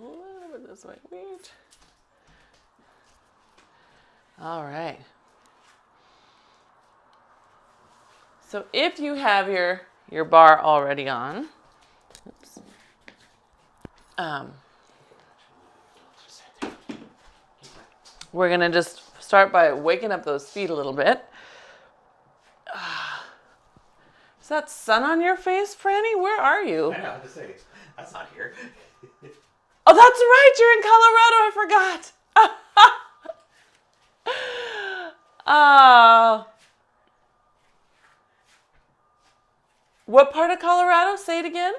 little bit this way. Wait. All right. So if you have your bar already on, oops, we're going to just start by waking up those feet a little bit. Is that sun on your face, Franny? Where are you? I know, I have to say, that's not here. Oh, that's right. You're in Colorado. I forgot. What part of Colorado? Say it again.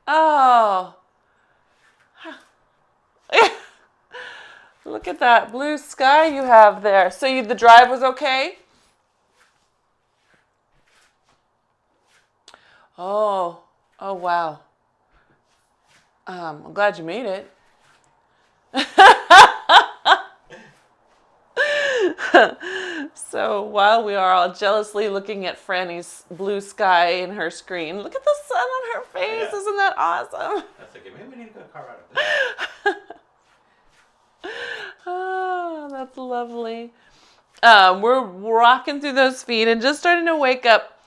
Oh. Look at that blue sky you have there. So the drive was okay? Oh. Oh, wow. I'm glad you made it. So while we are all jealously looking at Franny's blue sky in her screen, look at the sun on her face. Yeah. Isn't that awesome? That's okay. Maybe we need to go to Colorado. Oh, that's lovely. We're rocking through those feet and just starting to wake up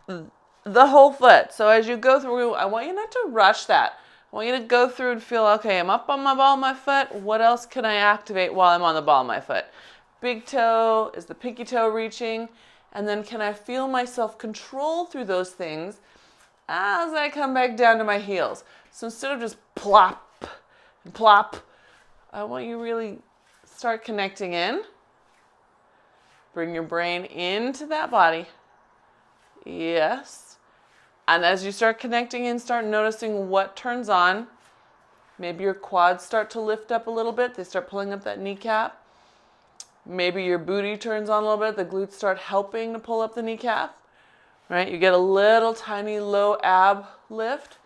the whole foot. So as you go through, I want you not to rush that. I want you to go through and feel, okay, I'm up on my ball of my foot. What else can I activate while I'm on the ball of my foot? Big toe, is the pinky toe reaching? And then can I feel myself control through those things as I come back down to my heels? So instead of just plop and plop, I want you to really start connecting in. Bring your brain into that body. Yes. And as you start connecting in, start noticing what turns on. Maybe your quads start to lift up a little bit. They start pulling up that kneecap. Maybe your booty turns on a little bit. The glutes start helping to pull up the kneecap. Right? You get a little tiny low ab lift.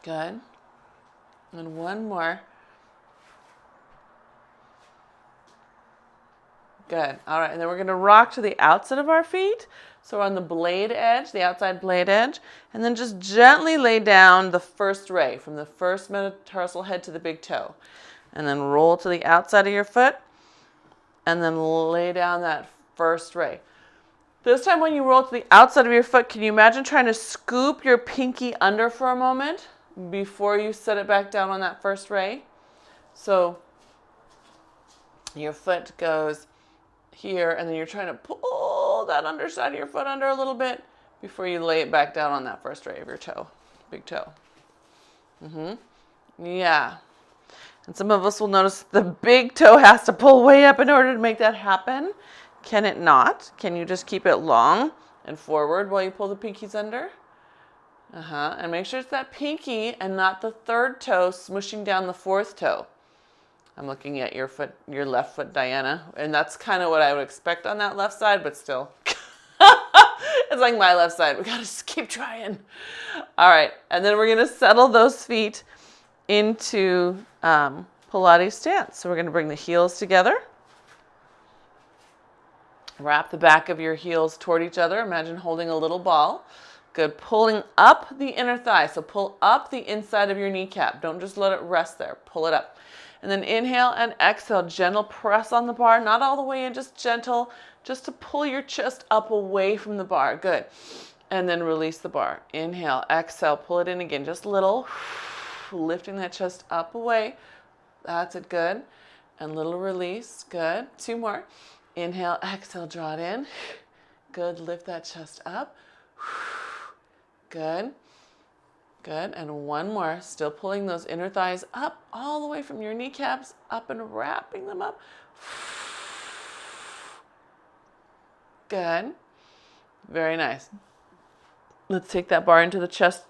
Good. And one more. Good. All right. And then we're going to rock to the outside of our feet. So we're on the blade edge, the outside blade edge. And then just gently lay down the first ray from the first metatarsal head to the big toe. And then roll to the outside of your foot. And then lay down that first ray. This time when you roll to the outside of your foot, can you imagine trying to scoop your pinky under for a moment before you set it back down on that first ray? So your foot goes here, and then you're trying to pull that underside of your foot under a little bit before you lay it back down on that first ray of your toe, big toe. Yeah. And some of us will notice the big toe has to pull way up in order to make that happen. Can it not? Can you just keep it long and forward while you pull the pinkies under? And make sure it's that pinky and not the third toe smushing down the fourth toe. I'm looking at your foot, your left foot, Diana, and that's kind of what I would expect on that left side, but still. It's like my left side. We gotta just keep trying. All right, and then we're gonna settle those feet into Pilates stance. So we're gonna bring the heels together. Wrap the back of your heels toward each other. Imagine holding a little ball. Good. Pulling up the inner thigh. So pull up the inside of your kneecap. Don't just let it rest there. Pull it up. And then inhale and exhale. Gentle press on the bar. Not all the way in, just gentle. Just to pull your chest up away from the bar. Good. And then release the bar. Inhale, exhale. Pull it in again. Just a little. Lifting that chest up away. That's it. Good. And little release. Good. Two more. Inhale, exhale, draw it in. Good. Lift that chest up. Good. Good. And one more. Still pulling those inner thighs up all the way from your kneecaps up and wrapping them up. Good. Very nice. Let's take that bar into the chest,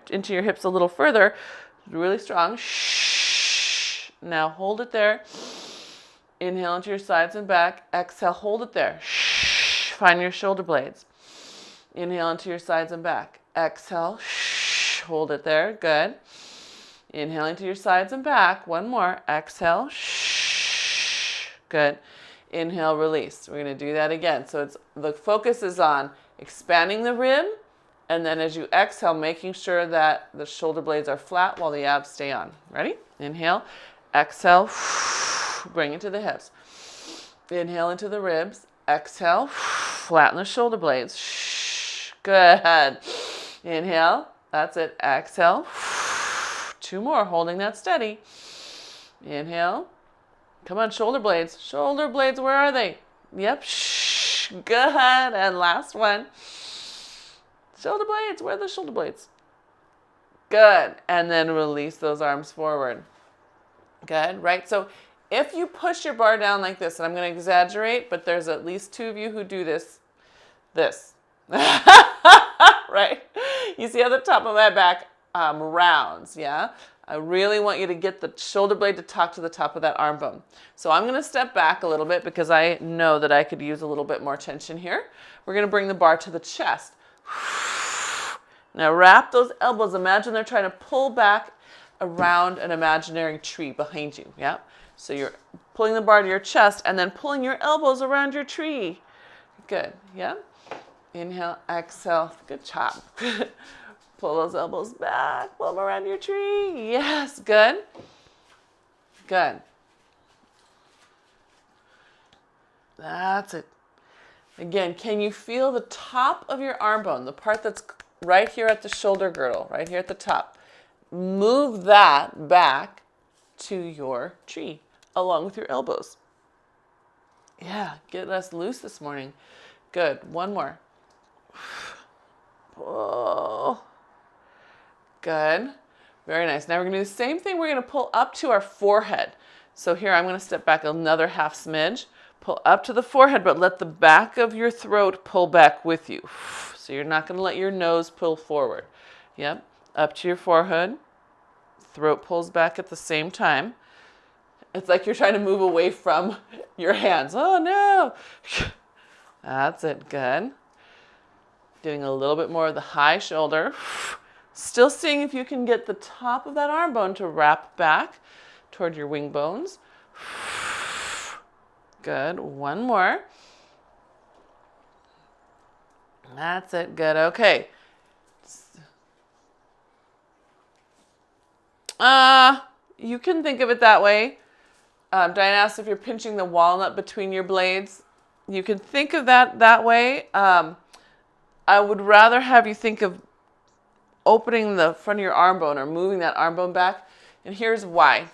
into your hips a little further. Really strong. Now hold it there. Inhale into your sides and back. Exhale, hold it there. Find your shoulder blades. Inhale into your sides and back. Exhale, hold it there. Good. Inhale into your sides and back. One more. Exhale, good. Inhale, release. We're going to do that again. So the focus is on expanding the rib And then as you exhale, making sure that the shoulder blades are flat while the abs stay on. Ready? Inhale, exhale, bring it to the hips. Inhale into the ribs, exhale, flatten the shoulder blades. Good. Inhale, that's it. Exhale, 2 more, holding that steady. Inhale, come on, shoulder blades. Shoulder blades, where are they? Yep, good. And last one. Shoulder blades, where are the shoulder blades? Good. And then release those arms forward. Good, right? So if you push your bar down like this, and I'm going to exaggerate, but there's at least 2 of you who do this. Right? You see how the top of my back rounds, yeah? I really want you to get the shoulder blade to talk to the top of that arm bone. So I'm going to step back a little bit because I know that I could use a little bit more tension here. We're going to bring the bar to the chest. Now wrap those elbows. Imagine they're trying to pull back around an imaginary tree behind you. Yeah. So you're pulling the bar to your chest and then pulling your elbows around your tree. Good. Yeah. Inhale, exhale. Good job. Pull those elbows back. Pull them around your tree. Yes. Good. Good. That's it. Again, can you feel the top of your arm bone, the part that's right here at the shoulder girdle, right here at the top? Move that back to your tree along with your elbows. Yeah, get us loose this morning. Good. One more. Oh. Good. Very nice. Now we're going to do the same thing. We're going to pull up to our forehead. So here I'm going to step back another half smidge. Pull up to the forehead, but let the back of your throat pull back with you. So you're not going to let your nose pull forward. Yep. Up to your forehead. Throat pulls back at the same time. It's like you're trying to move away from your hands. Oh, no. That's it. Good. Doing a little bit more of the high shoulder. Still seeing if you can get the top of that arm bone to wrap back toward your wing bones. Good. One more. That's it. Good. Okay. You can think of it that way. Diane asked if you're pinching the walnut between your blades. You can think of that way. I would rather have you think of opening the front of your arm bone or moving that arm bone back. And here's why.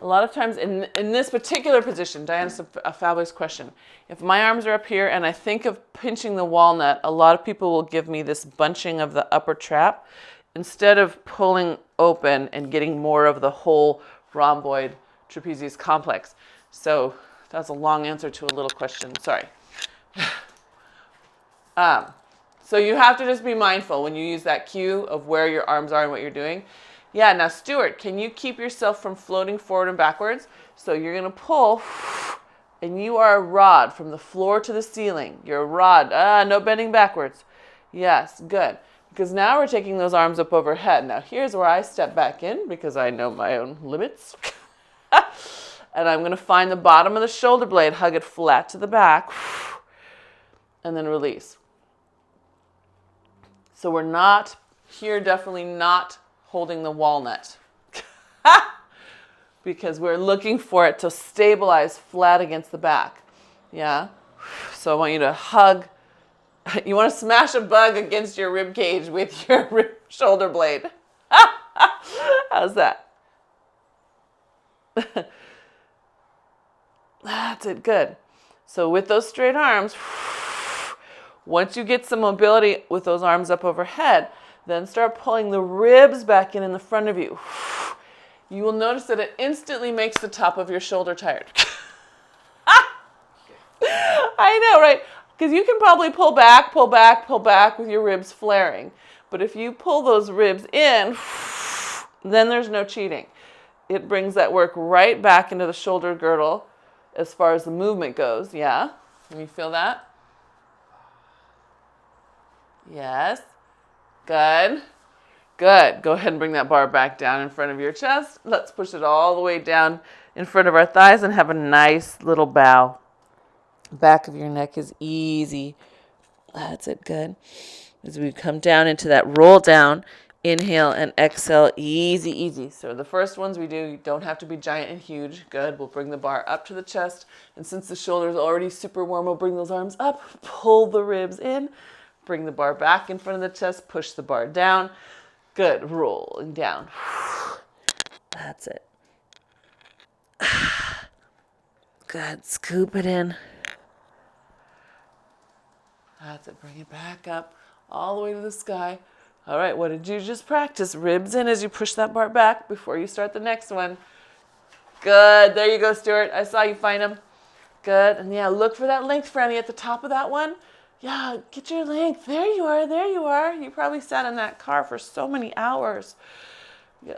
A lot of times in this particular position, Diana's a fabulous question. If my arms are up here and I think of pinching the walnut, a lot of people will give me this bunching of the upper trap instead of pulling open and getting more of the whole rhomboid trapezius complex. So that's a long answer to a little question. Sorry. So you have to just be mindful when you use that cue of where your arms are and what you're doing. Yeah, now Stuart, can you keep yourself from floating forward and backwards? So you're going to pull, and you are a rod from the floor to the ceiling. You're a rod. No bending backwards. Yes, good. Because now we're taking those arms up overhead. Now here's where I step back in because I know my own limits. And I'm going to find the bottom of the shoulder blade, hug it flat to the back, and then release. So we're not here, definitely not holding the walnut because we're looking for it to stabilize flat against the back. Yeah. So I want you to hug. You want to smash a bug against your rib cage with your shoulder blade. How's that? That's it. Good. So with those straight arms, once you get some mobility with those arms up overhead, then start pulling the ribs back in the front of you. You will notice that it instantly makes the top of your shoulder tired. I know, right? Because you can probably pull back with your ribs flaring. But if you pull those ribs in, then there's no cheating. It brings that work right back into the shoulder girdle as far as the movement goes. Yeah? Can you feel that? Yes. Good. Good. Go ahead and bring that bar back down in front of your chest. Let's push it all the way down in front of our thighs and have a nice little bow. Back of your neck is easy. That's it. Good. as we come down into that roll down. Inhale and exhale, easy, easy. So the first ones we do, you don't have to be giant and huge. Good. We'll bring the bar up to the chest. And since the shoulder is already super warm, we'll bring those arms up, pull the ribs in, bring the bar back in front of the chest, push the bar down. Good. Rolling down. That's it. Good. Scoop it in. That's it. Bring it back up all the way to the sky. All right, what did you just practice? Ribs in as you push that bar back before you start the next one. Good. There you go, Stuart. I saw you find them. Good. And yeah, look for that length, Franny, at the top of that one. Yeah, get your length. There you are. There you are. You probably sat in that car for so many hours.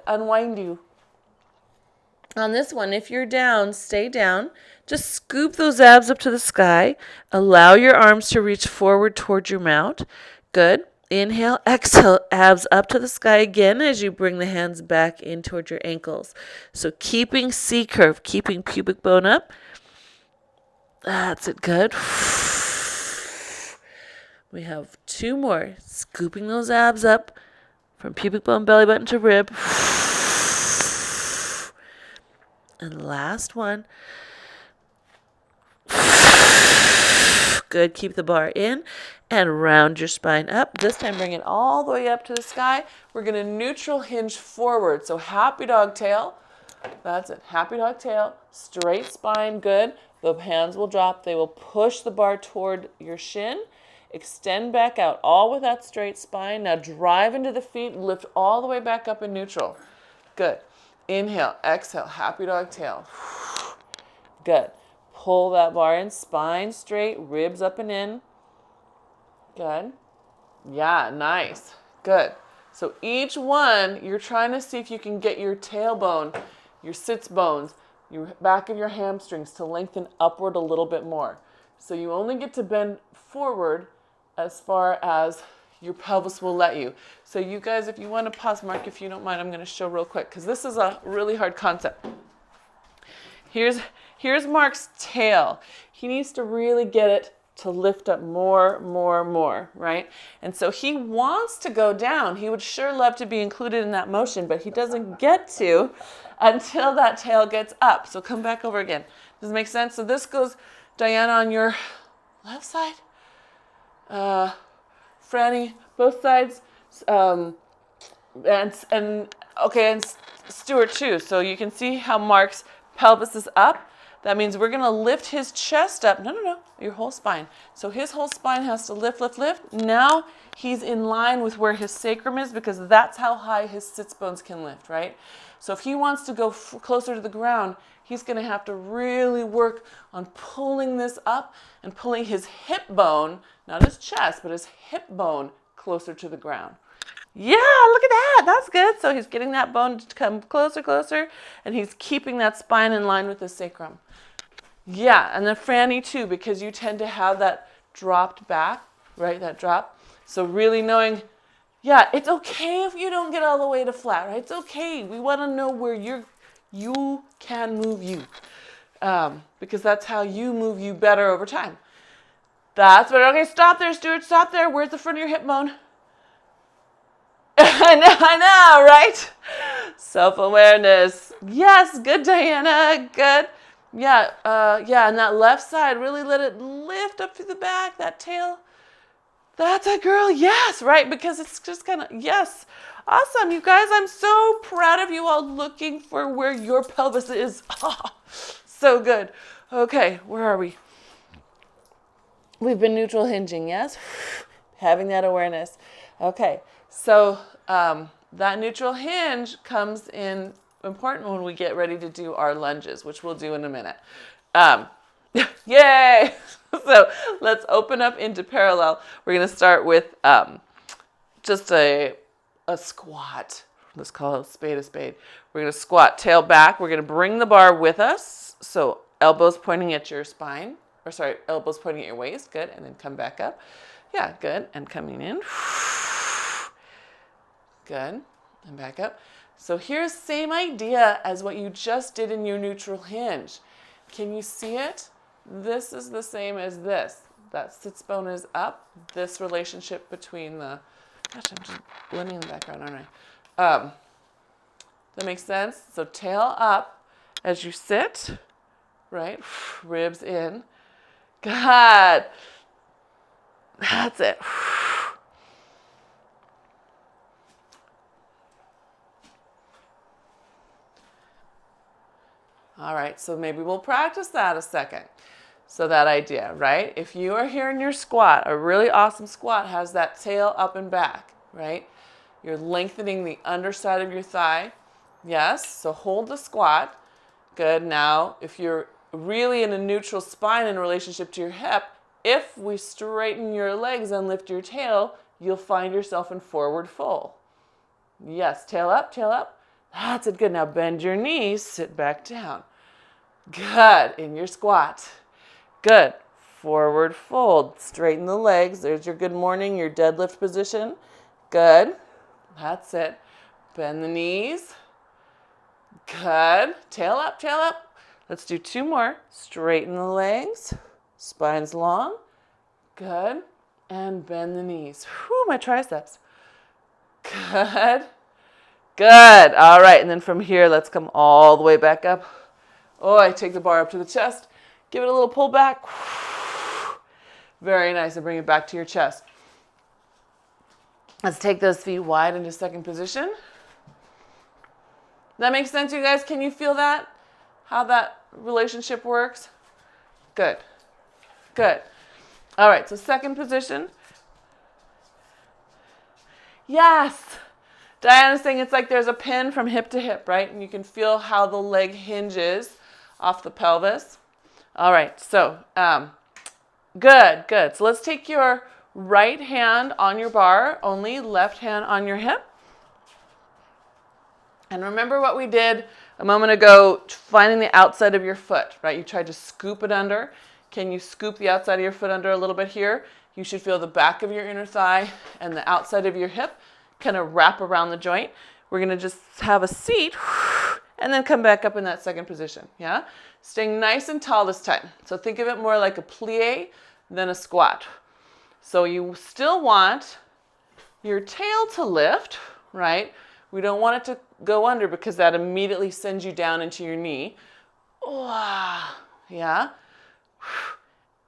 Unwind you. On this one, if you're down, stay down. Just scoop those abs up to the sky. Allow your arms to reach forward towards your mount. Good. Inhale, exhale, abs up to the sky again as you bring the hands back in towards your ankles. So keeping C curve, keeping pubic bone up. That's it, good. We have 2 more. Scooping those abs up from pubic bone, belly button to rib. And last one. Good. Keep the bar in and round your spine up. This time bring it all the way up to the sky. We're going to neutral hinge forward. So happy dog tail. That's it. Happy dog tail. Straight spine. Good. The hands will drop. They will push the bar toward your shin. Extend back out, all with that straight spine. Now drive into the feet. Lift all the way back up in neutral. Good. Inhale. Exhale. Happy dog tail. Good. Pull that bar in, spine straight, ribs up and in. Good. Yeah, nice. Good. So each one, you're trying to see if you can get your tailbone, your sits bones, your back of your hamstrings to lengthen upward a little bit more. So you only get to bend forward as far as your pelvis will let you. So you guys, if you want to pause, Mark, if you don't mind, I'm going to show real quick because this is a really hard concept. Here's Mark's tail. He needs to really get it to lift up more, right? And so he wants to go down. He would sure love to be included in that motion, but he doesn't get to until that tail gets up. So come back over again. Does it make sense? So this goes, Diana, on your left side. Franny, both sides. And Stuart too. So you can see how Mark's pelvis is up. That means we're going to lift his chest up. No, your whole spine. So his whole spine has to lift. Now he's in line with where his sacrum is because that's how high his sits bones can lift, right? So if he wants to go closer to the ground, he's going to have to really work on pulling this up and pulling his hip bone, not his chest, but his hip bone closer to the ground. Yeah, look at that. That's good. So he's getting that bone to come closer, and he's keeping that spine in line with the sacrum. Yeah, and then Franny too, because you tend to have that dropped back, right? That drop. So really knowing, yeah, it's okay if you don't get all the way to flat, right? It's okay. We want to know where you can move you, because that's how you move you better over time. That's better. Okay, stop there, Stuart. Stop there. Where's the front of your hip bone? I know, right? Self-awareness. Yes, good, Diana. Good. Yeah, and that left side, really let it lift up through the back, that tail. That's a girl. Yes, right? Because it's just kind of, yes. Awesome, you guys. I'm so proud of you all looking for where your pelvis is. Oh, so good. Okay, where are we? We've been neutral hinging, yes? Having that awareness. Okay, so that neutral hinge comes in important when we get ready to do our lunges, which we'll do in a minute. Yay! So let's open up into parallel. We're going to start with just a squat. Let's call it a spade. We're going to squat, tail back. We're going to bring the bar with us. So elbows pointing at your spine. Elbows pointing at your waist. Good. And then come back up. Yeah, good. And coming in. Good. And back up. So here's the same idea as what you just did in your neutral hinge. Can you see it? This is the same as this. That sits bone is up. This relationship between the, gosh, I'm just blending in the background, aren't I? That makes sense? So tail up as you sit, right? Ribs in. Good. That's it. All right, so maybe we'll practice that a second. So that idea, right? If you are here in your squat, a really awesome squat has that tail up and back, right? You're lengthening the underside of your thigh. Yes, so hold the squat. Good. Now, if you're really in a neutral spine in relationship to your hip, if we straighten your legs and lift your tail, you'll find yourself in forward fold. Yes, tail up, tail up. That's it. Good. Now bend your knees, sit back down. Good. In your squat. Good. Forward fold. Straighten the legs. There's your good morning, your deadlift position. Good. That's it. Bend the knees. Good. Tail up, tail up. Let's do 2 more. Straighten the legs. Spine's long. Good. And bend the knees. Whew, my triceps. Good. Good. All right. And then from here, let's come all the way back up. Oh, I take the bar up to the chest. Give it a little pull back. Very nice. And bring it back to your chest. Let's take those feet wide into second position. That makes sense, you guys? Can you feel that? How that relationship works? Good. Good. All right, so second position. Yes. Diana's saying it's like there's a pin from hip to hip, right? And you can feel how the leg hinges off the pelvis. All right, so good, good. So let's take your right hand on your bar, only left hand on your hip. And remember what we did a moment ago, finding the outside of your foot, right? You tried to scoop it under. Can you scoop the outside of your foot under a little bit here? You should feel the back of your inner thigh and the outside of your hip kind of wrap around the joint. We're going to just have a seat and then come back up in that second position, yeah? Staying nice and tall this time. So think of it more like a plie than a squat. So you still want your tail to lift, right? We don't want it to go under because that immediately sends you down into your knee. Yeah?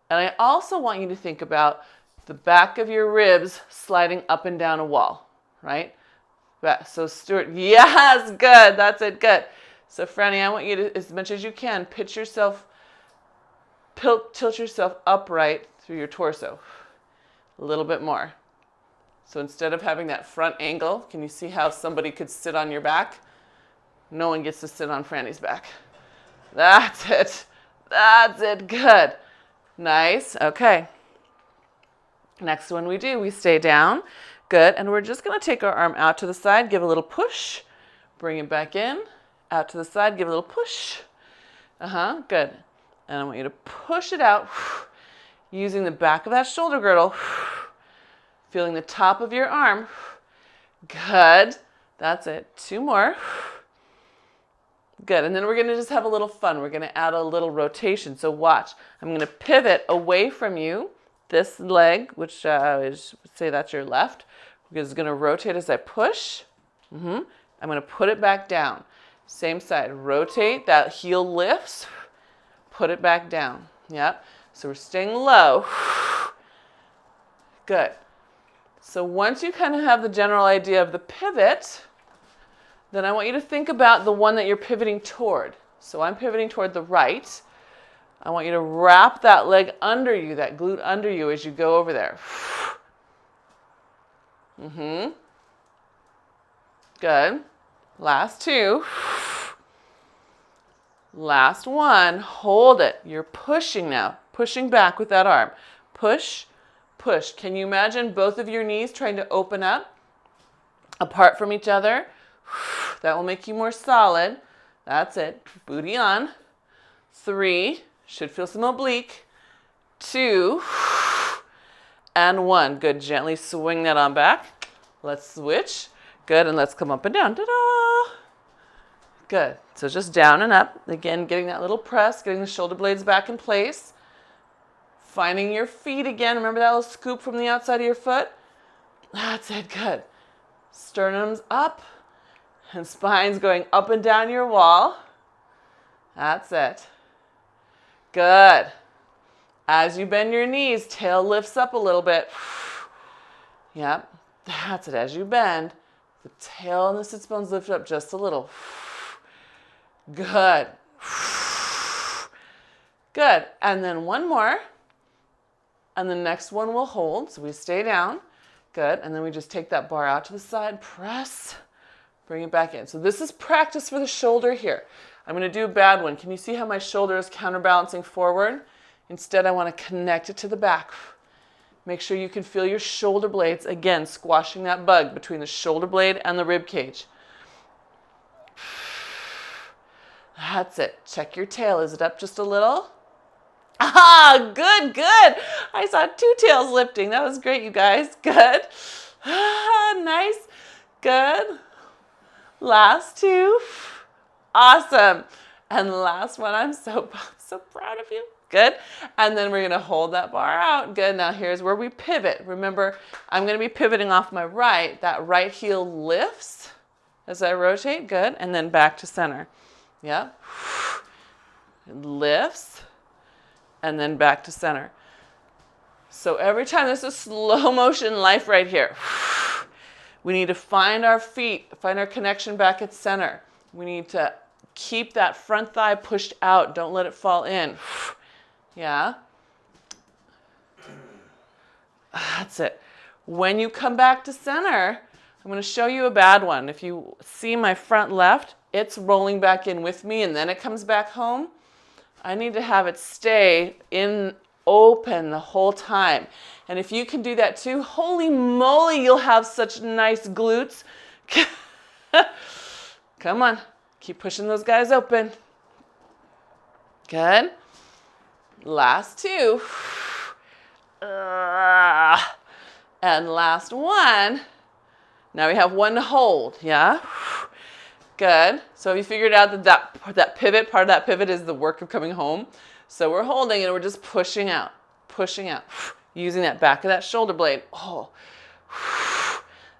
And I also want you to think about the back of your ribs sliding up and down a wall, right? So Stuart, yes, good, that's it, good. So Franny, I want you to, as much as you can, tilt yourself upright through your torso. A little bit more. So instead of having that front angle, can you see how somebody could sit on your back? No one gets to sit on Franny's back. That's it. That's it. Good. Nice. Okay. Next one we do, we stay down. Good. And we're just going to take our arm out to the side, give a little push, bring it back in, out to the side, give a little push. Good. And I want you to push it out using the back of that shoulder girdle. Feeling the top of your arm. Good. That's it. 2 more. Good. And then we're going to just have a little fun. We're going to add a little rotation. So watch. I'm going to pivot away from you. This leg, which is, say that's your left, is going to rotate as I push. I'm going to put it back down. Same side. Rotate. That heel lifts. Put it back down. Yep. So we're staying low. Good. So once you kind of have the general idea of the pivot, then I want you to think about the one that you're pivoting toward. So I'm pivoting toward the right. I want you to wrap that leg under you, that glute under you as you go over there. Good. Last 2. Last 1. Hold it. You're pushing now. Pushing back with that arm. Push. Push. Can you imagine both of your knees trying to open up apart from each other? That will make you more solid. That's it. Booty on. 3. Should feel some oblique. 2. And 1. Good. Gently swing that on back. Let's switch. Good. And let's come up and down. Ta-da! Good. So just down and up. Again, getting that little press, getting the shoulder blades back in place. Finding your feet again. Remember that little scoop from the outside of your foot? That's it, good. Sternum's up and spine's going up and down your wall. That's it. Good. As you bend your knees, tail lifts up a little bit. Yep, that's it. As you bend, the tail and the sits bones lift up just a little. Good. Good. And then one more. And the next one will hold. So we stay down. Good. And then we just take that bar out to the side, press, bring it back in. So this is practice for the shoulder here. I'm going to do a bad one. Can you see how my shoulder is counterbalancing forward? Instead, I want to connect it to the back. Make sure you can feel your shoulder blades, again, squashing that bug between the shoulder blade and the rib cage. That's it. Check your tail. Is it up just a little? Ah, good, good. I saw 2 tails lifting. That was great, you guys. Good. Ah, nice. Good. Last 2. Awesome. And the last one, I'm so proud of you. Good. And then we're going to hold that bar out. Good. Now here's where we pivot. Remember, I'm going to be pivoting off my right. That right heel lifts as I rotate. Good. And then back to center. Yeah. It lifts. And then back to center. So every time, this is slow motion life right here. We need to find our feet, find our connection back at center. We need to keep that front thigh pushed out. Don't let it fall in. Yeah. That's it. When you come back to center, I'm going to show you a bad one. If you see my front left, it's rolling back in with me and then it comes back home. I need to have it stay in open the whole time. And if you can do that too, holy moly, you'll have such nice glutes. Come on, keep pushing those guys open. Good. Last 2. And last one. Now we have 1 to hold, yeah? Good. So we figured out that pivot, part of that pivot is the work of coming home. So we're holding and we're just pushing out, using that back of that shoulder blade. Oh,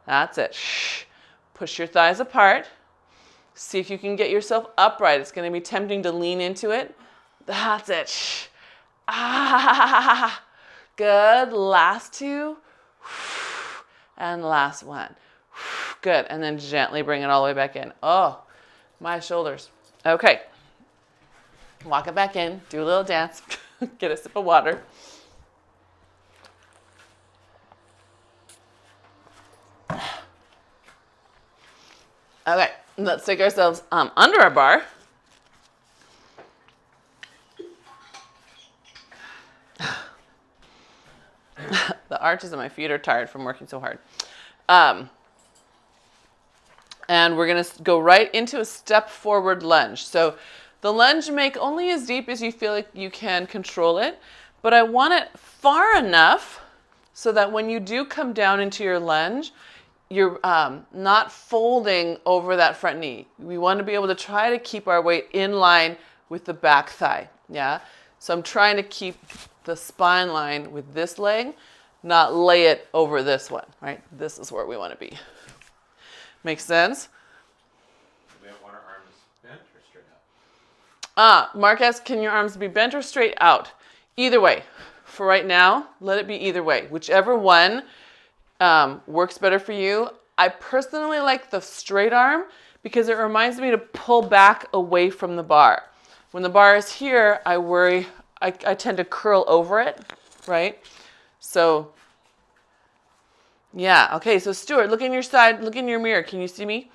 that's it. Push your thighs apart. See if you can get yourself upright. It's going to be tempting to lean into it. That's it. Ah, good. Last 2. And last 1. Good. And then gently bring it all the way back in. Oh, my shoulders. Okay. Walk it back in. Do a little dance. Get a sip of water. Okay. Let's take ourselves under our bar. The arches of my feet are tired from working so hard. And we're going to go right into a step forward lunge. So the lunge you make only as deep as you feel like you can control it, but I want it far enough so that when you do come down into your lunge, you're not folding over that front knee. We want to be able to try to keep our weight in line with the back thigh. Yeah. So I'm trying to keep the spine line with this leg, not lay it over this one, right? This is where we want to be. Makes sense? We don't want our arms bent or straight out. Mark asks, can your arms be bent or straight out? Either way. For right now, let it be either way. Whichever one works better for you. I personally like the straight arm because it reminds me to pull back away from the bar. When the bar is here, I worry, I tend to curl over it, right? So, yeah. Okay, so Stuart, look in your side, look in your mirror. Can you see me?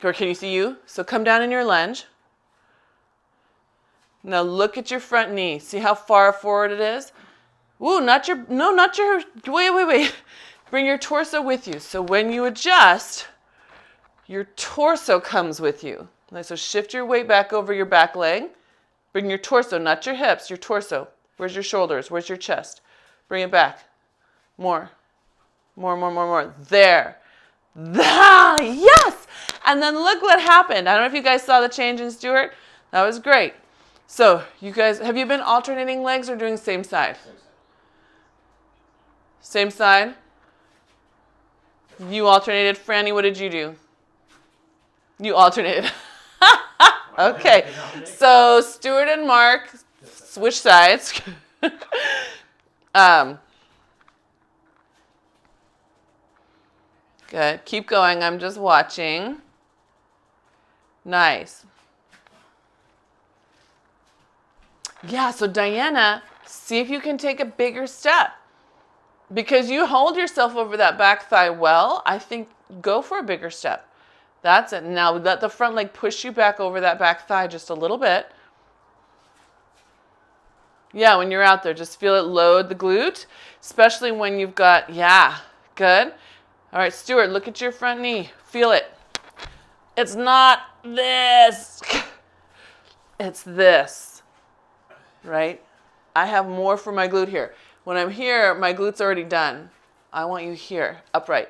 Or can you see you? So come down in your lunge. Now look at your front knee. See how far forward it is? Ooh, not your, wait. Bring your torso with you. So when you adjust, your torso comes with you. So shift your weight back over your back leg. Bring your torso, not your hips, your torso. Where's your shoulders? Where's your chest? Bring it back. More. There. Yes! And then look what happened. I don't know if you guys saw the change in Stuart. That was great. So you guys, have you been alternating legs or doing same side? Same side. Same side. You alternated. Franny, what did you do? You alternated. Okay. So Stuart and Mark switch sides. Good. Keep going. I'm just watching. Nice. Yeah, so Diana, see if you can take a bigger step. Because you hold yourself over that back thigh well, I think go for a bigger step. That's it. Now let the front leg push you back over that back thigh just a little bit. Yeah, when you're out there, just feel it load the glute, especially when you've got, yeah, good. All right, Stuart, look at your front knee. Feel it. It's not this. It's this, right? I have more for my glute here. When I'm here, my glute's already done. I want you here, upright.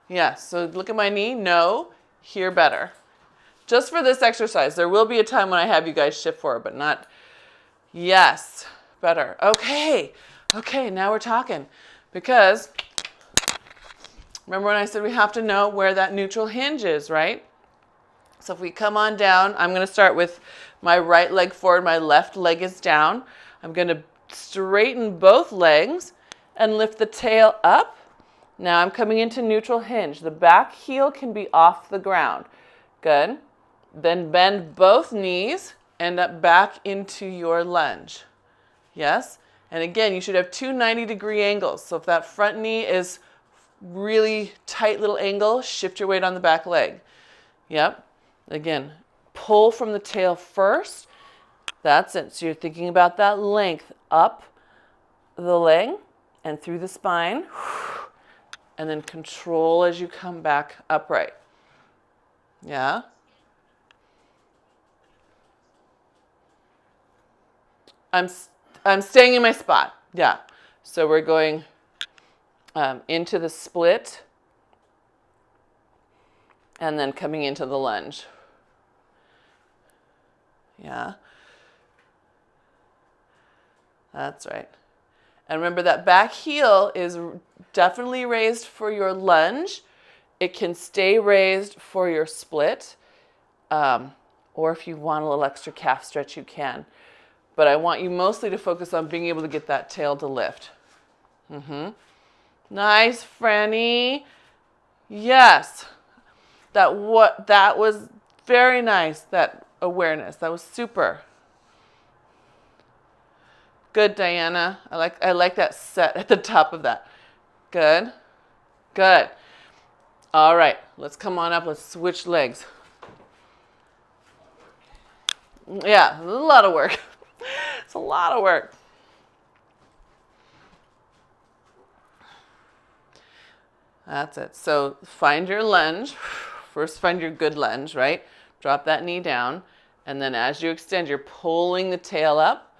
Yeah, so look at my knee. No, here better. Just for this exercise. There will be a time when I have you guys shift forward, but not. Yes, better. Okay, now we're talking. Because remember when I said we have to know where that neutral hinge is, right? So if we come on down, I'm going to start with my right leg forward, my left leg is down. I'm going to straighten both legs and lift the tail up. Now I'm coming into neutral hinge. The back heel can be off the ground. Good. Then bend both knees, end up back into your lunge. Yes? And again, you should have two 90-degree angles. So if that front knee is really tight little angle, shift your weight on the back leg. Yep. Again, pull from the tail first. That's it. So you're thinking about that length up the leg and through the spine. And then control as you come back upright. Yeah? I'm staying in my spot. Yeah. So we're going into the split and then coming into the lunge. Yeah. That's right. And remember that back heel is definitely raised for your lunge. It can stay raised for your split. Or if you want a little extra calf stretch, you can. But I want you mostly to focus on being able to get that tail to lift. Nice, Franny. Yes. That was very nice, that awareness. That was super. Good, Diana. I like that set at the top of that. Good. Good. All right. Let's come on up. Let's switch legs. Yeah, a lot of work. It's a lot of work. That's it. So find your lunge. First find your good lunge, right? Drop that knee down. And then as you extend, you're pulling the tail up.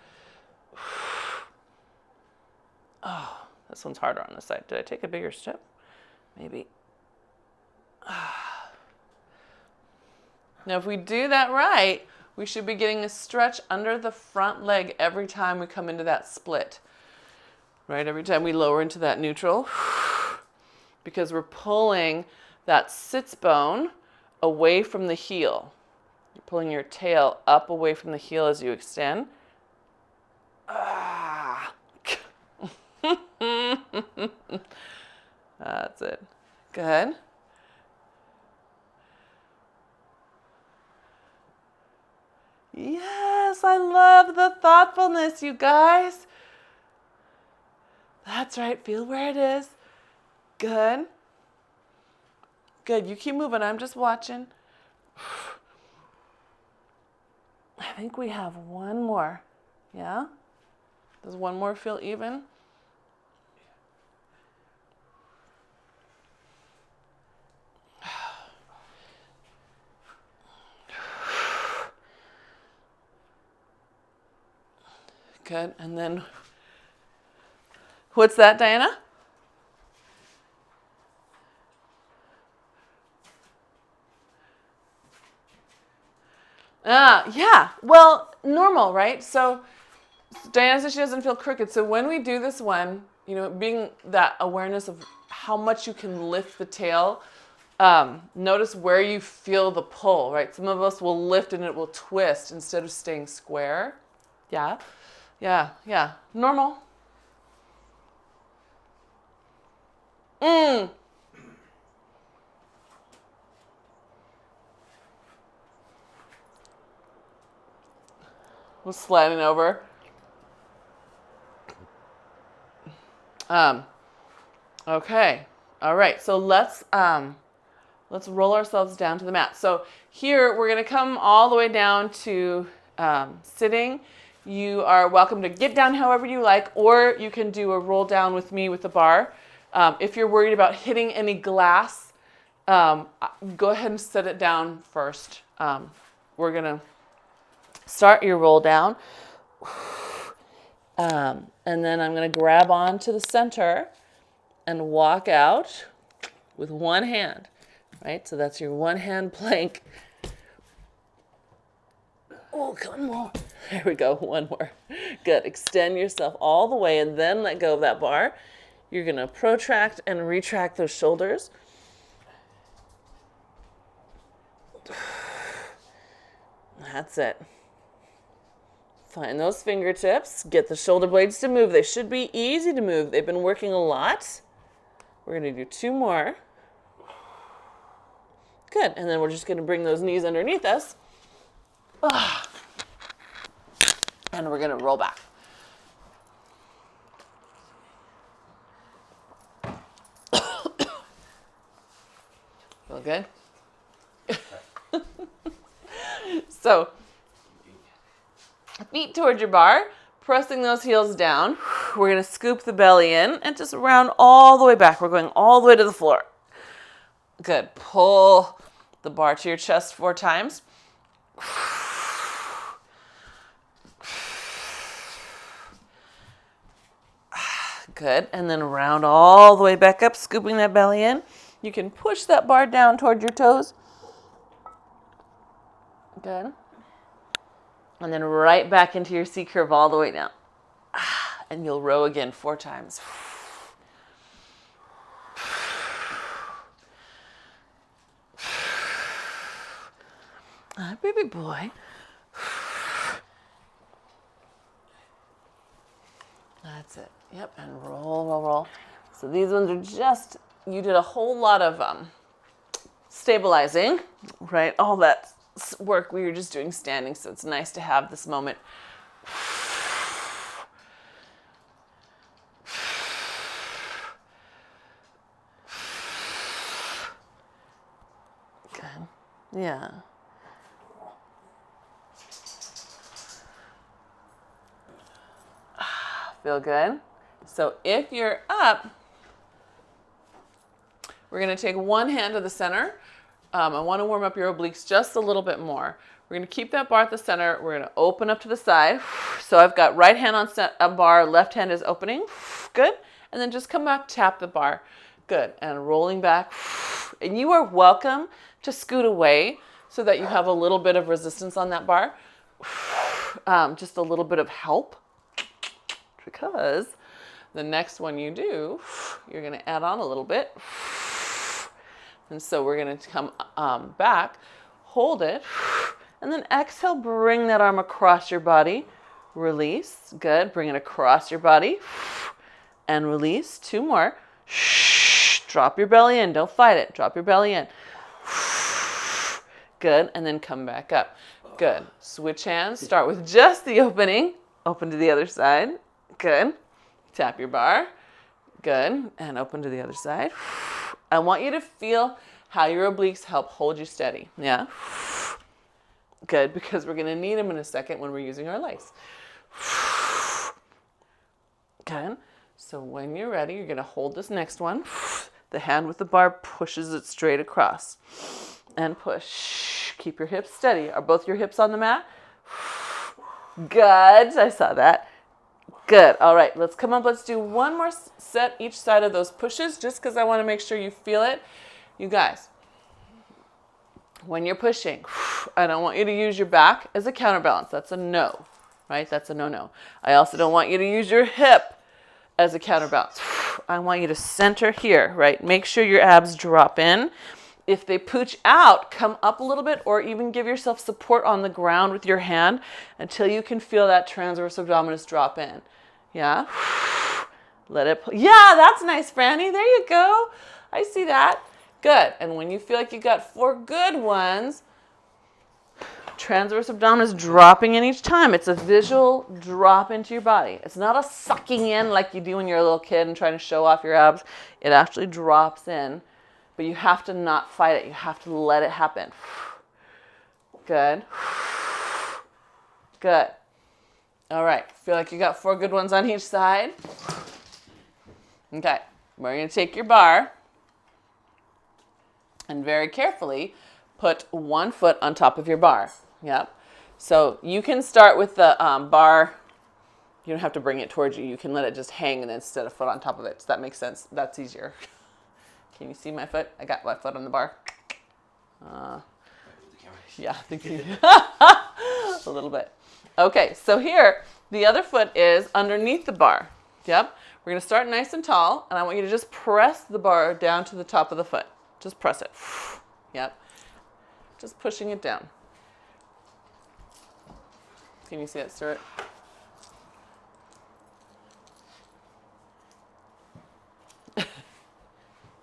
Oh, this one's harder on this side. Did I take a bigger step? Maybe. Now, if we do that right, we should be getting a stretch under the front leg every time we come into that split. Right? Every time we lower into that neutral. Because we're pulling that sits bone away from the heel. You're pulling your tail up away from the heel as you extend. That's it. Good. Yes, I love the thoughtfulness, you guys. That's right. Feel where it is. Good. Good. You keep moving. I'm just watching. I think we have one more. Yeah? Does one more feel even? Good. And then, what's that, Diana? Yeah. Well, normal, right? So Diana says she doesn't feel crooked. So when we do this one, being that awareness of how much you can lift the tail. Notice where you feel the pull, right? Some of us will lift and it will twist instead of staying square. Yeah, yeah. Normal. We're sliding over. Okay. All right. So let's roll ourselves down to the mat. So here we're going to come all the way down to sitting. You are welcome to get down however you like, or you can do a roll down with me with the bar. If you're worried about hitting any glass, go ahead and set it down first. We're going to start your roll down. And then I'm going to grab on to the center and walk out with one hand, right? So that's your one hand plank. Oh, one more. There we go, one more. Good. Extend yourself all the way and then let go of that bar. You're going to protract and retract those shoulders. That's it. Find those fingertips. Get the shoulder blades to move. They should be easy to move. They've been working a lot. We're going to do 2 more. Good. And then we're just going to bring those knees underneath us. And we're going to roll back. Feel good? So, feet towards your bar, pressing those heels down. We're going to scoop the belly in and just round all the way back. We're going all the way to the floor. Good. Pull the bar to your chest 4 times. Good. And then round all the way back up, scooping that belly in. You can push that bar down toward your toes. Good. And then right back into your C curve all the way down. And you'll row again 4 times. Baby boy. That's it. Yep, and roll, roll, roll. So these ones are just, you did a whole lot of stabilizing, right? All that work we were just doing standing, so it's nice to have this moment. Good. Yeah. Feel good? So if you're up, we're going to take one hand to the center. I want to warm up your obliques just a little bit more. We're going to keep that bar at the center. We're going to open up to the side. So I've got right hand on a bar, left hand is opening. Good. And then just come back, tap the bar. Good. And rolling back. And you are welcome to scoot away so that you have a little bit of resistance on that bar. Just a little bit of help. Because the next one you do, you're going to add on a little bit. And so we're going to come back, hold it, and then exhale, bring that arm across your body. Release. Good. Bring it across your body. And release. 2 more. Drop your belly in. Don't fight it. Drop your belly in. Good. And then come back up. Good. Switch hands. Start with just the opening. Open to the other side. Good. Tap your bar. Good. And open to the other side. I want you to feel how your obliques help hold you steady. Yeah. Good, because we're going to need them in a second when we're using our legs. Good. So when you're ready, you're going to hold this next one. The hand with the bar pushes it straight across. And push. Keep your hips steady. Are both your hips on the mat? Good. I saw that. Good. All right, let's come up. Let's do one more set each side of those pushes just because I want to make sure you feel it. You guys, when you're pushing, I don't want you to use your back as a counterbalance. That's a no, right? That's a no-no. I also don't want you to use your hip as a counterbalance. I want you to center here, right? Make sure your abs drop in. If they pooch out, come up a little bit or even give yourself support on the ground with your hand until you can feel that transverse abdominis drop in. Yeah? Let it, yeah, that's nice, Franny. There you go. I see that. Good. And when you feel like you got 4 good ones, transverse abdominis dropping in each time. It's a visual drop into your body. It's not a sucking in like you do when you're a little kid and trying to show off your abs. It actually drops in, but you have to not fight it. You have to let it happen. Good. Good. All right. Feel like you got 4 good ones on each side. Okay. We're going to take your bar and very carefully put 1 foot on top of your bar. Yep. So you can start with the bar. You don't have to bring it towards you. You can let it just hang and then set a foot on top of it. Does that make sense? That's easier. Can you see my foot? I got my foot on the bar. Yeah, I think you a little bit. Okay, so here, the other foot is underneath the bar. Yep. We're going to start nice and tall, and I want you to just press the bar down to the top of the foot. Just press it. Yep. Just pushing it down. Can you see it, Stuart?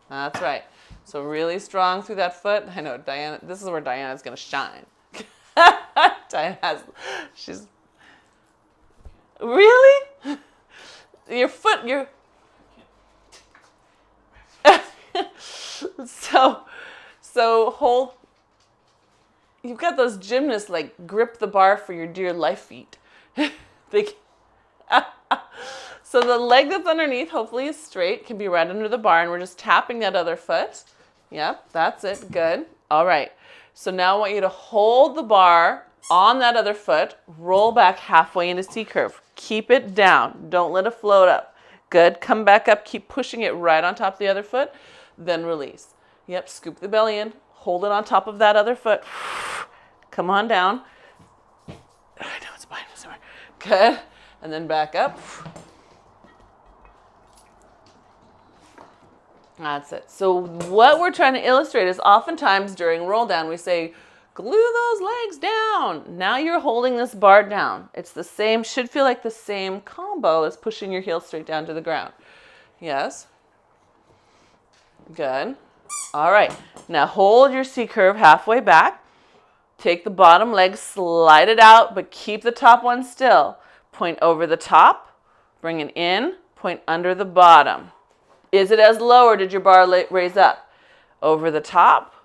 That's right. So really strong through that foot. I know, Diana, this is where Diana's going to shine. She's, really? Your foot, so hold, you've got those gymnasts like grip the bar for your dear life feet. So the leg that's underneath hopefully is straight, can be right under the bar, and we're just tapping that other foot. Yep, that's it, good. All right, so now I want you to hold the bar on that other foot, roll back halfway into C-curve. Keep it down, don't let it float up. Good, come back up, keep pushing it right on top of the other foot, then release. Yep, scoop the belly in, hold it on top of that other foot. Come on down. I know it's behind me somewhere. Good, and then back up. That's it. So what we're trying to illustrate is oftentimes during roll down, we say, glue those legs down. Now you're holding this bar down. It's the same, should feel like the same combo as pushing your heel straight down to the ground. Yes? Good. All right. Now hold your C-curve halfway back. Take the bottom leg, slide it out, but keep the top one still. Point over the top, bring it in, point under the bottom. Is it as low or did your bar raise up? Over the top,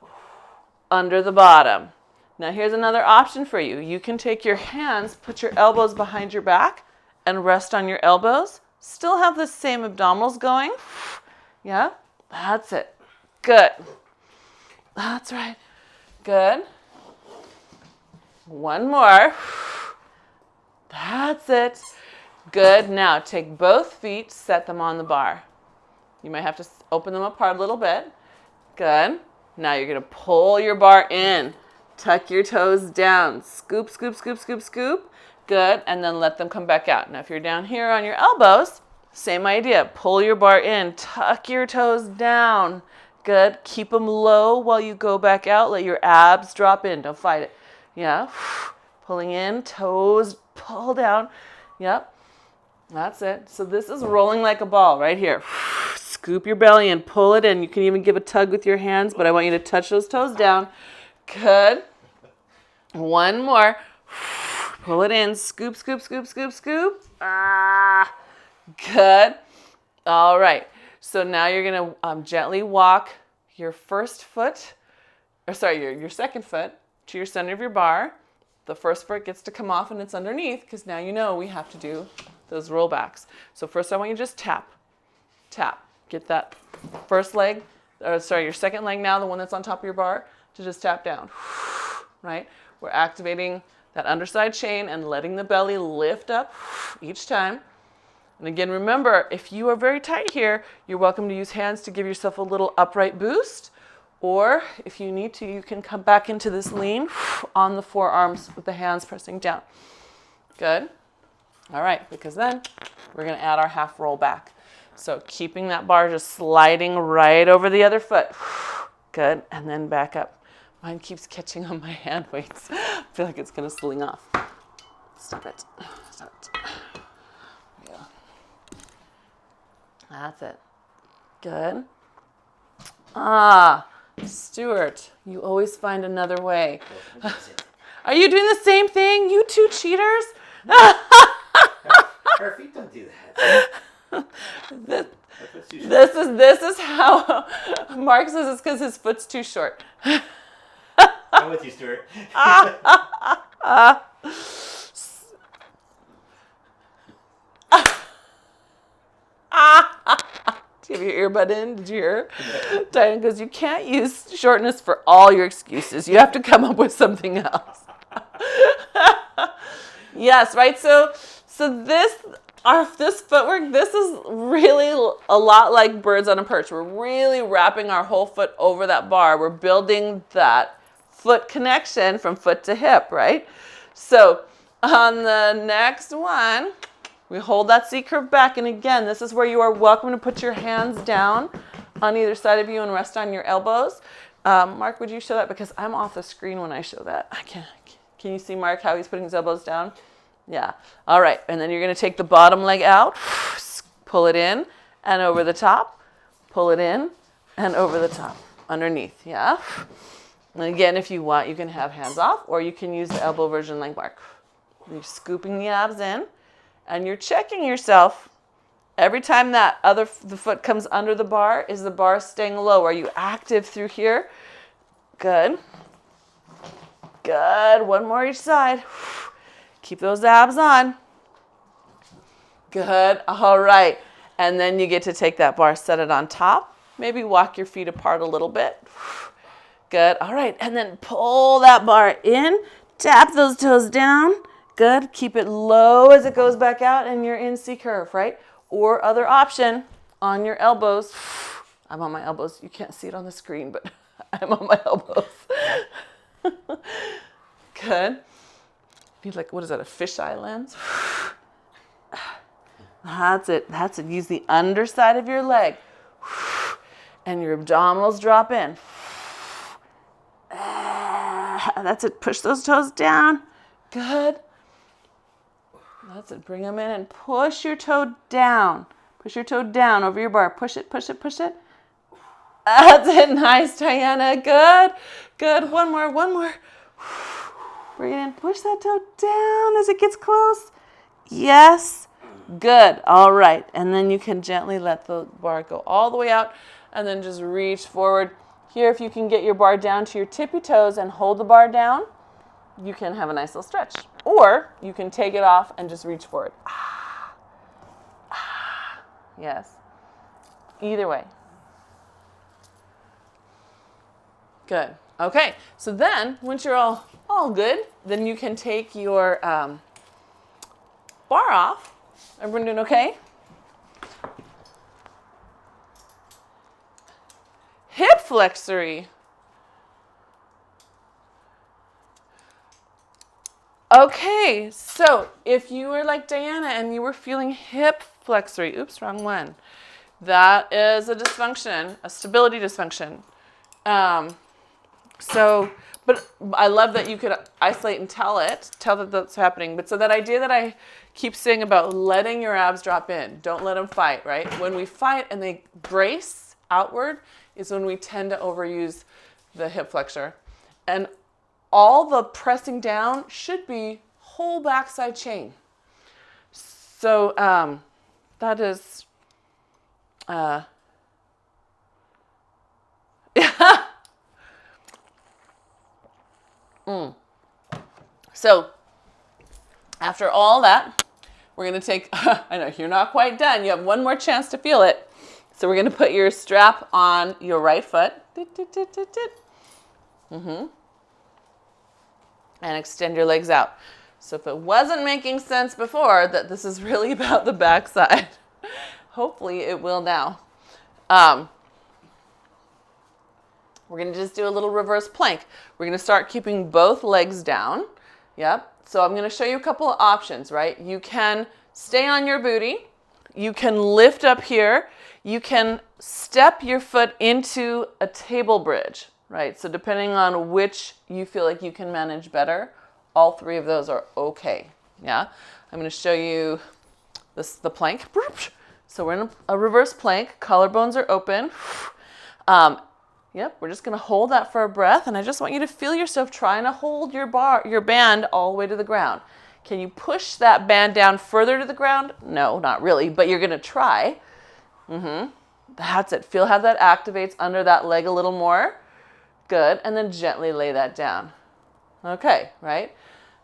under the bottom. Now here's another option for you. You can take your hands, put your elbows behind your back and rest on your elbows. Still have the same abdominals going. Yeah, that's it. Good. That's right. Good. One more. That's it. Good. Now take both feet, set them on the bar. You might have to open them apart a little bit. Good. Now you're going to pull your bar in. Tuck your toes down. Scoop, scoop, scoop, scoop, scoop. Good. And then let them come back out. Now if you're down here on your elbows, same idea. Pull your bar in. Tuck your toes down. Good. Keep them low while you go back out. Let your abs drop in. Don't fight it. Yeah. Pulling in. Toes pull down. Yep. That's it. So this is rolling like a ball right here. Scoop your belly and pull it in. You can even give a tug with your hands, but I want you to touch those toes down. Good. One more. Pull it in. Scoop, scoop, scoop, scoop, scoop. Good. All right. So now you're going to gently walk your first foot, your second foot to your center of your bar. The first foot gets to come off and it's underneath because now you know we have to do those rollbacks. So first I want you to just tap. Tap. Get that first leg, your second leg now, the one that's on top of your bar, to just tap down, right? We're activating that underside chain and letting the belly lift up each time. And again, remember, if you are very tight here, you're welcome to use hands to give yourself a little upright boost. Or if you need to, you can come back into this lean on the forearms with the hands pressing down. Good. All right, because then we're going to add our half roll back. So keeping that bar just sliding right over the other foot. Good, and then back up. Mine keeps catching on my hand weights. I feel like it's gonna sling off. Stop it, stop it. There we go. That's it. Good. Ah, Stuart, you always find another way. Are you doing the same thing? You two cheaters? Her feet don't do that. This is how Mark says it's because his foot's too short. I'm with you, Stuart. Do you have your earbud in? Did you hear? Diane goes, you can't use shortness for all your excuses. You have to come up with something else. Yes, right? So this footwork, this is really a lot like birds on a perch. We're really wrapping our whole foot over that bar. We're building that foot connection from foot to hip, right? So on the next one, we hold that C curve back. And again, this is where you are welcome to put your hands down on either side of you and rest on your elbows. Mark, would you show that? Because I'm off the screen when I show that. I can't. Can you see Mark how he's putting his elbows down? Yeah. All right. And then you're going to take the bottom leg out, pull it in and over the top, pull it in and over the top, underneath. Yeah. And again, if you want, you can have hands off or you can use the elbow version like Mark. You're scooping the abs in and you're checking yourself. Every time the foot comes under the bar, is the bar staying low? Are you active through here? Good. Good. One more each side. Keep those abs on. Good. All right. And then you get to take that bar, set it on top. Maybe walk your feet apart a little bit. Good. All right. And then pull that bar in. Tap those toes down. Good. Keep it low as it goes back out and you're in C curve, right? Or other option, on your elbows. I'm on my elbows. You can't see it on the screen, but I'm on my elbows. Good. Need like, what is that, a fisheye lens? That's it. That's it. Use the underside of your leg. And your abdominals drop in. That's it. Push those toes down. Good. That's it. Bring them in and push your toe down. Push your toe down over your bar. Push it, push it, push it. That's it. Nice, Diana. Good. Good. One more, one more. Bring it in. Push that toe down as it gets close. Yes. Good. All right. And then you can gently let the bar go all the way out and then just reach forward. Here, if you can get your bar down to your tippy toes and hold the bar down, you can have a nice little stretch. Or you can take it off and just reach forward. Yes. Either way. Good. Okay. So then, once you're all good, then you can take your bar off. Everyone doing okay? Hip flexory. Okay, so if you were like Diana and you were feeling hip flexory, oops, wrong one. That is a dysfunction, a stability dysfunction. But I love that you could isolate and tell that that's happening. But so that idea that I keep saying about letting your abs drop in, don't let them fight, right? When we fight and they brace outward is when we tend to overuse the hip flexor. And all the pressing down should be whole backside chain. So that is, So after all that, we're going to take, I know you're not quite done. You have one more chance to feel it. So we're going to put your strap on your right foot. And extend your legs out. So if it wasn't making sense before that this is really about the backside, hopefully it will now. We're going to just do a little reverse plank. We're going to start keeping both legs down. Yep. So I'm going to show you a couple of options, right? You can stay on your booty. You can lift up here. You can step your foot into a table bridge, right? So depending on which you feel like you can manage better, all three of those are okay. Yeah, I'm going to show you the plank. So we're in a reverse plank. Collarbones are open. Yep, we're just going to hold that for a breath, and I just want you to feel yourself trying to hold your band all the way to the ground. Can you push that band down further to the ground? No, not really, but you're going to try. That's it. Feel how that activates under that leg a little more. Good, and then gently lay that down. Okay, right?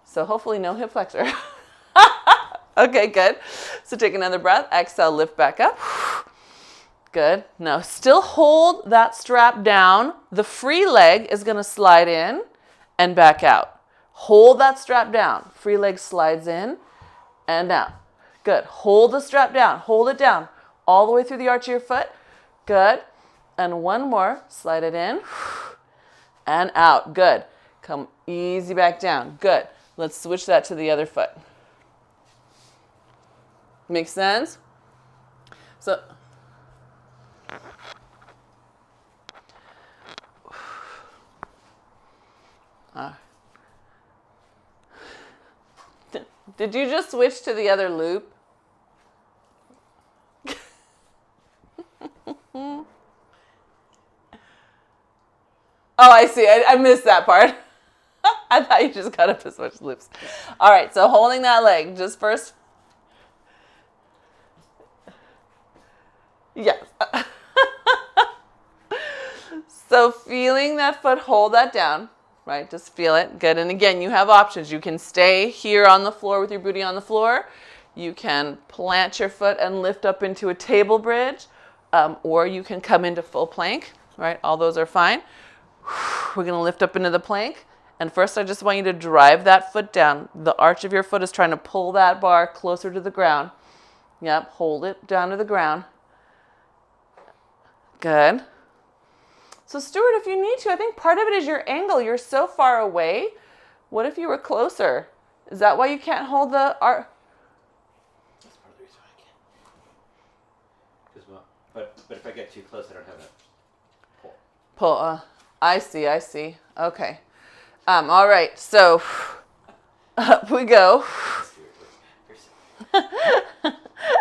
So hopefully no hip flexor. Okay, good. So take another breath. Exhale, lift back up. Good. Now still hold that strap down. The free leg is going to slide in and back out. Hold that strap down. Free leg slides in and down. Good. Hold the strap down. Hold it down all the way through the arch of your foot. Good. And one more. Slide it in and out. Good. Come easy back down. Good. Let's switch that to the other foot. Make sense? So, did you just switch to the other loop? Oh, I see. I missed that part. I thought you just got up to switch loops. All right, so holding that leg, just first. Yes. So feeling that foot, hold that down, right? Just feel it. Good. And again, you have options. You can stay here on the floor with your booty on the floor. You can plant your foot and lift up into a table bridge, or you can come into full plank, right? All those are fine. We're going to lift up into the plank. And first, I just want you to drive that foot down. The arch of your foot is trying to pull that bar closer to the ground. Yep, hold it down to the ground. Good. So Stuart, if you need to, I think part of it is your angle. You're so far away. What if you were closer? Is that why you can't hold the arch? That's part of the reason why I can't. But if I get too close, I don't have a pull. Pull. I see. Okay. All right. So up we go.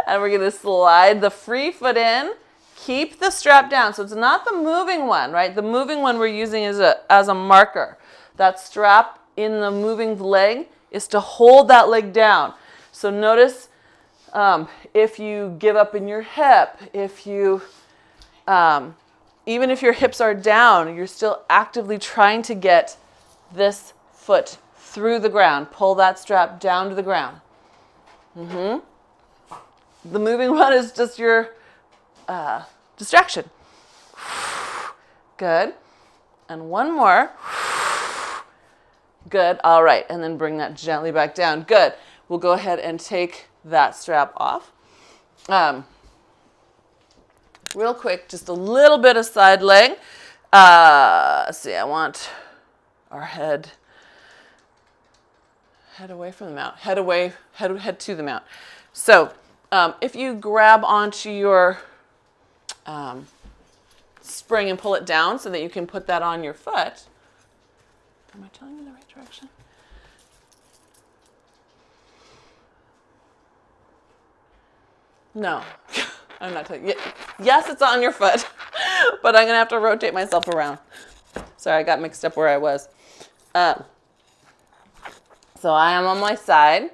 And we're going to slide the free foot in. Keep the strap down. So it's not the moving one, right? The moving one we're using as a marker. That strap in the moving leg is to hold that leg down. So notice if you give up in your hip, if you, even if your hips are down, you're still actively trying to get this foot through the ground. Pull that strap down to the ground. The moving one is just your distraction. Good. And one more. Good. All right. And then bring that gently back down. Good. We'll go ahead and take that strap off. Real quick, just a little bit of side leg. Let's see. I want our head away from the mount. Head to the mount. So if you grab onto your spring and pull it down so that you can put that on your foot. Am I telling you the right direction? No, I'm not telling you. Yes, it's on your foot, but I'm going to have to rotate myself around. Sorry, I got mixed up where I was. So I am on my side.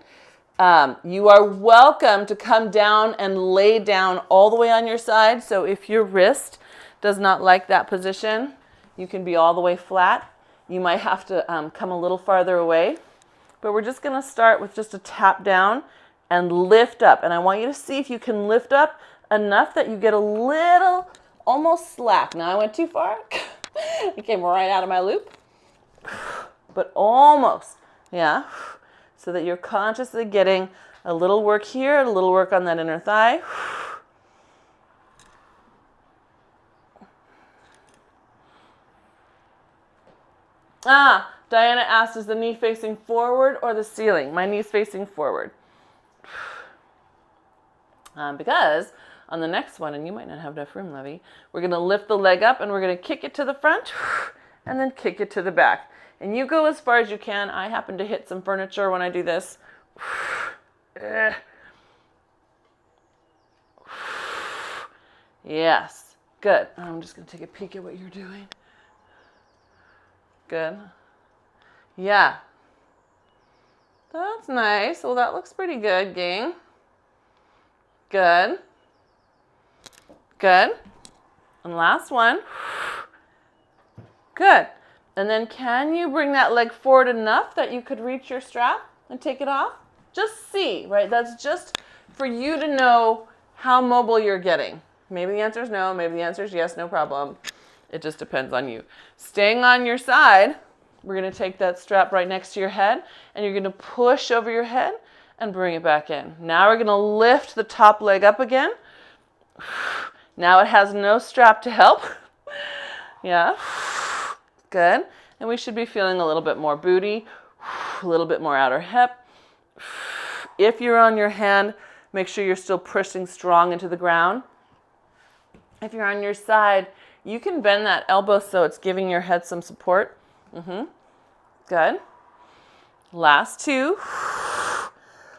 You are welcome to come down and lay down all the way on your side. So if your wrist does not like that position, you can be all the way flat. You might have to come a little farther away. But we're just going to start with just a tap down and lift up. And I want you to see if you can lift up enough that you get a little, almost slack. Now I went too far. I came right out of my loop. But almost, yeah. So that you're consciously getting a little work here, a little work on that inner thigh. Diana asked, is the knee facing forward or the ceiling? My knee's facing forward. Because on the next one, and you might not have enough room, Levy, we're going to lift the leg up and we're going to kick it to the front and then kick it to the back. And you go as far as you can. I happen to hit some furniture when I do this. Yes, good. I'm just going to take a peek at what you're doing. Good. Yeah. That's nice. Well, that looks pretty good, gang. Good. Good. And last one. Good. And then can you bring that leg forward enough that you could reach your strap and take it off? Just see, right? That's just for you to know how mobile you're getting. Maybe the answer is no. Maybe the answer is yes, no problem. It just depends on you. Staying on your side, we're going to take that strap right next to your head, and you're going to push over your head and bring it back in. Now we're going to lift the top leg up again. Now it has no strap to help. Yeah. Good. And we should be feeling a little bit more booty, a little bit more outer hip. If you're on your hand, make sure you're still pushing strong into the ground. If you're on your side, you can bend that elbow so it's giving your head some support. Good. Last two.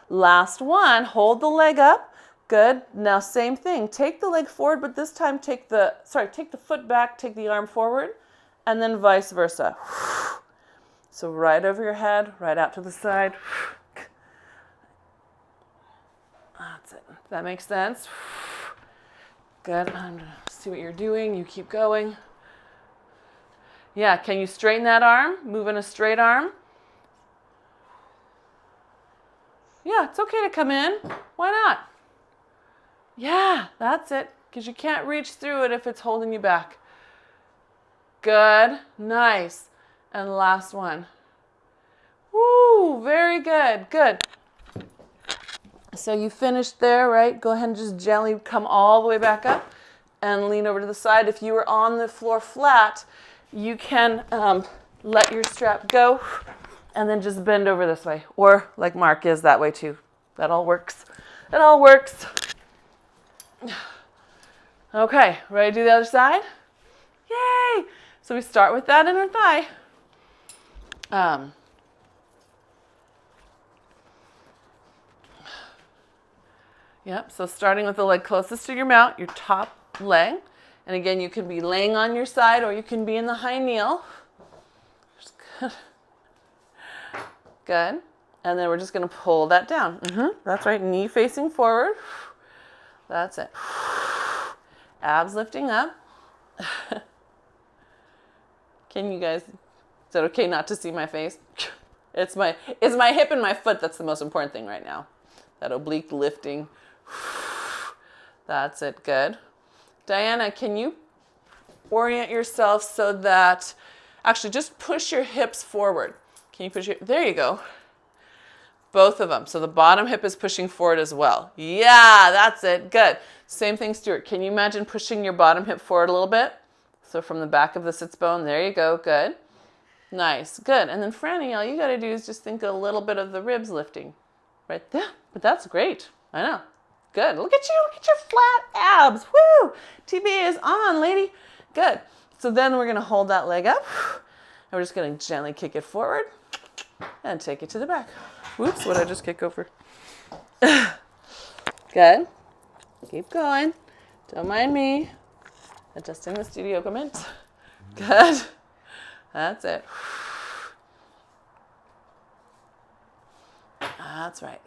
Last one. Hold the leg up. Good. Now same thing. Take the leg forward, but this time take the foot back, take the arm forward, and then vice versa. So right over your head, right out to the side. That's it. That makes sense. Good. I'm going to see what you're doing. You keep going. Yeah, can you straighten that arm? Move in a straight arm. Yeah, it's okay to come in. Why not? Yeah, that's it. Because you can't reach through it if it's holding you back. Good. Nice. And last one. Woo, very good. Good. So you finished there, right? Go ahead and just gently come all the way back up and lean over to the side. If you were on the floor flat, you can let your strap go and then just bend over this way. Or like Mark is that way too. That all works. It all works. Okay, ready to do the other side? Yay! So we start with that inner thigh. Yep, so starting with the leg closest to your mount, your top leg. And again, you can be laying on your side or you can be in the high kneel. Good. Good. And then we're just going to pull that down. That's right, knee facing forward. That's it. Abs lifting up. Can you guys, is it okay not to see my face? It's my hip and my foot that's the most important thing right now. That oblique lifting. That's it, good. Diana, can you orient yourself so that, actually just push your hips forward. Can you push there you go. Both of them. So the bottom hip is pushing forward as well. Yeah, that's it, good. Same thing, Stuart. Can you imagine pushing your bottom hip forward a little bit? So from the back of the sits bone, there you go, good. Nice, good. And then Franny, all you gotta do is just think a little bit of the ribs lifting. Right there, but that's great. I know. Good. Look at your flat abs. Woo! TV is on, lady. Good. So then we're going to hold that leg up. And we're just going to gently kick it forward and take it to the back. Whoops, what did I just kick over? Good. Keep going. Don't mind me. Adjusting the studio equipment. Good. That's it. That's right.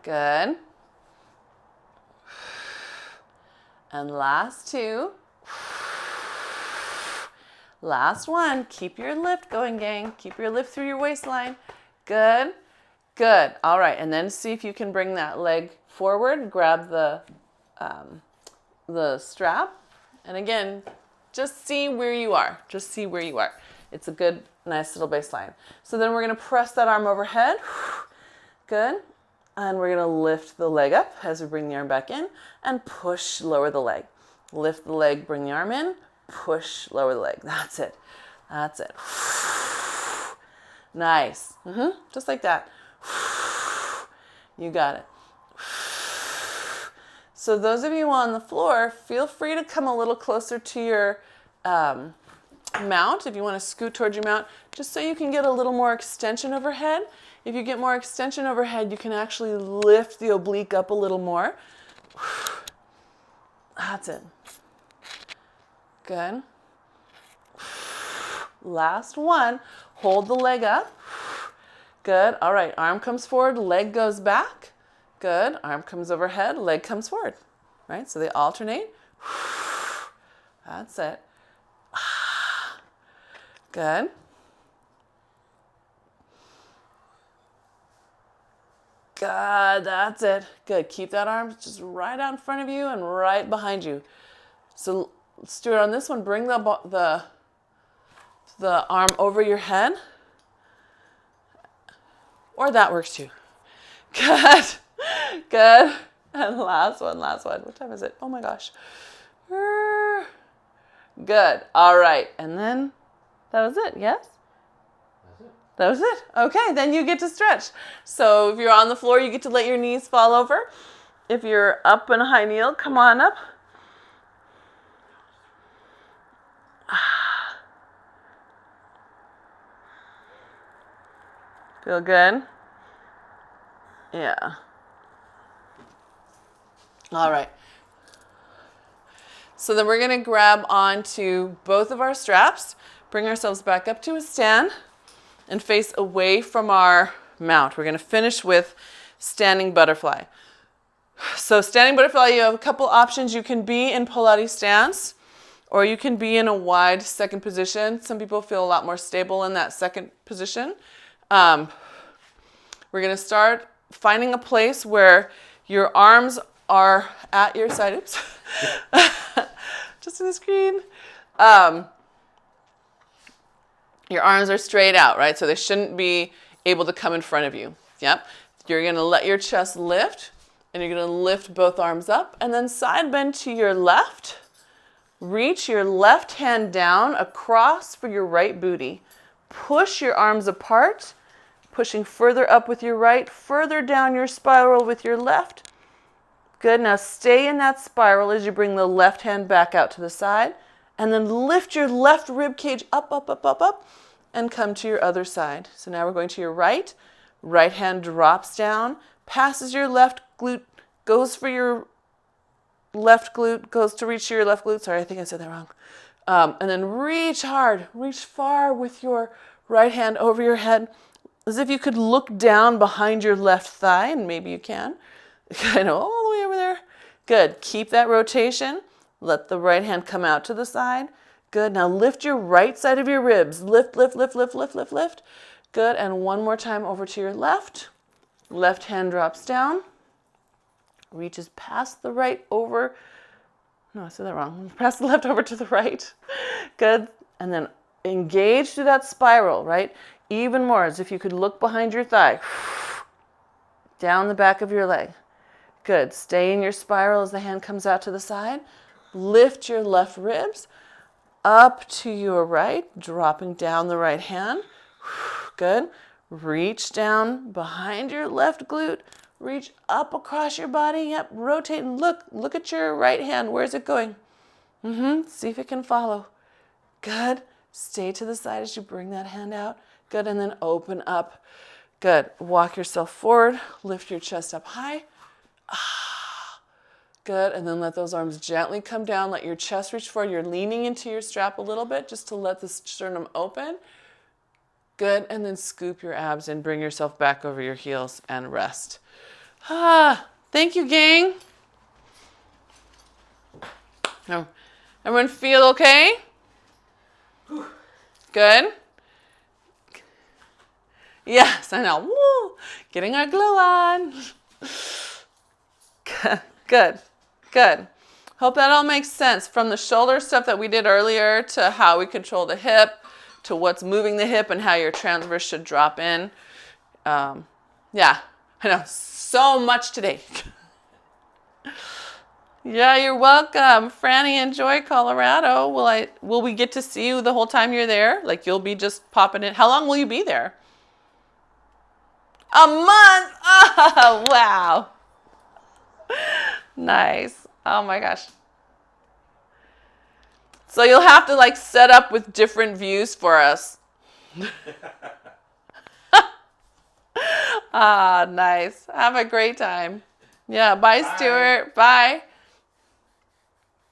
Good. And last two. Last one. Keep your lift going, gang. Keep your lift through your waistline. Good. Good. All right. And then see if you can bring that leg forward. Grab the strap. And again, just see where you are. Just see where you are. It's a good, nice little baseline. So then we're going to press that arm overhead. Good. And we're going to lift the leg up as we bring the arm back in and push, lower the leg. Lift the leg, bring the arm in, push, lower the leg. That's it. That's it. Nice. Just like that. You got it. So those of you on the floor, feel free to come a little closer to your mount if you want to scoot towards your mount, just so you can get a little more extension overhead. If you get more extension overhead, you can actually lift the oblique up a little more. That's it. Good. Last one. Hold the leg up. Good. All right. Arm comes forward, leg goes back. Good. Arm comes overhead, leg comes forward. Right? So they alternate. That's it. Good. Good. That's it. Good. Keep that arm just right out in front of you and right behind you. So let's do it on this one. Bring the arm over your head. Or that works too. Good. Good. And last one. What time is it? Oh my gosh. Good. All right. And then that was it. Yes? That was it. Okay. Then you get to stretch. So if you're on the floor, you get to let your knees fall over. If you're up in a high kneel, come on up. Feel good? Yeah. All right. So then we're going to grab onto both of our straps, bring ourselves back up to a stand, and face away from our mount. We're going to finish with standing butterfly. So standing butterfly, you have a couple options. You can be in Pilates stance, or you can be in a wide second position. Some people feel a lot more stable in that second position. We're going to start finding a place where your arms are at your side. Oops. Just in the screen. Your arms are straight out, right? So they shouldn't be able to come in front of you. Yep. You're going to let your chest lift, and you're going to lift both arms up, and then side bend to your left. Reach your left hand down across for your right booty. Push your arms apart, pushing further up with your right, further down your spiral with your left. Good. Now stay in that spiral as you bring the left hand back out to the side, and then lift your left rib cage up, up, up, up, up, and come to your other side. So now we're going to your right. Right hand drops down, passes your left glute, goes for your left glute, goes to reach your left glute. Sorry, I think I said that wrong. And then reach hard, reach far with your right hand over your head, as if you could look down behind your left thigh, and maybe you can. Kind of all the way over there. Good. Keep that rotation. Let the right hand come out to the side. Good. Now lift your right side of your ribs. Lift, lift, lift, lift, lift, lift, lift. Good. And one more time over to your left. Left hand drops down. Reaches past the right over. No, I said that wrong. Pass the left over to the right. Good. And then engage through that spiral, right? Even more, as if you could look behind your thigh. Down the back of your leg. Good. Stay in your spiral as the hand comes out to the side. Lift your left ribs up to your right, dropping down the right hand. Good. Reach down behind your left glute. Reach up across your body. Yep. Rotate and look at your right hand. Where's it going? See if it can follow. Good. Stay to the side as you bring that hand out. Good. And then open up. Good. Walk yourself forward. Lift your chest up high. Good. And then let those arms gently come down. Let your chest reach forward. You're leaning into your strap a little bit just to let the sternum open. Good. And then scoop your abs and bring yourself back over your heels and rest. Thank you, gang. Now, everyone feel okay? Good. Yes, I know. Woo! Getting our glow on. Good. Good. Hope that all makes sense. From the shoulder stuff that we did earlier to how we control the hip to what's moving the hip and how your transverse should drop in. Yeah, I know. So much today. Yeah, you're welcome. Franny, enjoy Colorado. Will we get to see you the whole time you're there? Like you'll be just popping in. How long will you be there? A month. Oh, wow. Nice. Oh my gosh. So you'll have to like set up with different views for us. Ah, nice. Have a great time. Yeah, bye, Bye. Stuart. Bye.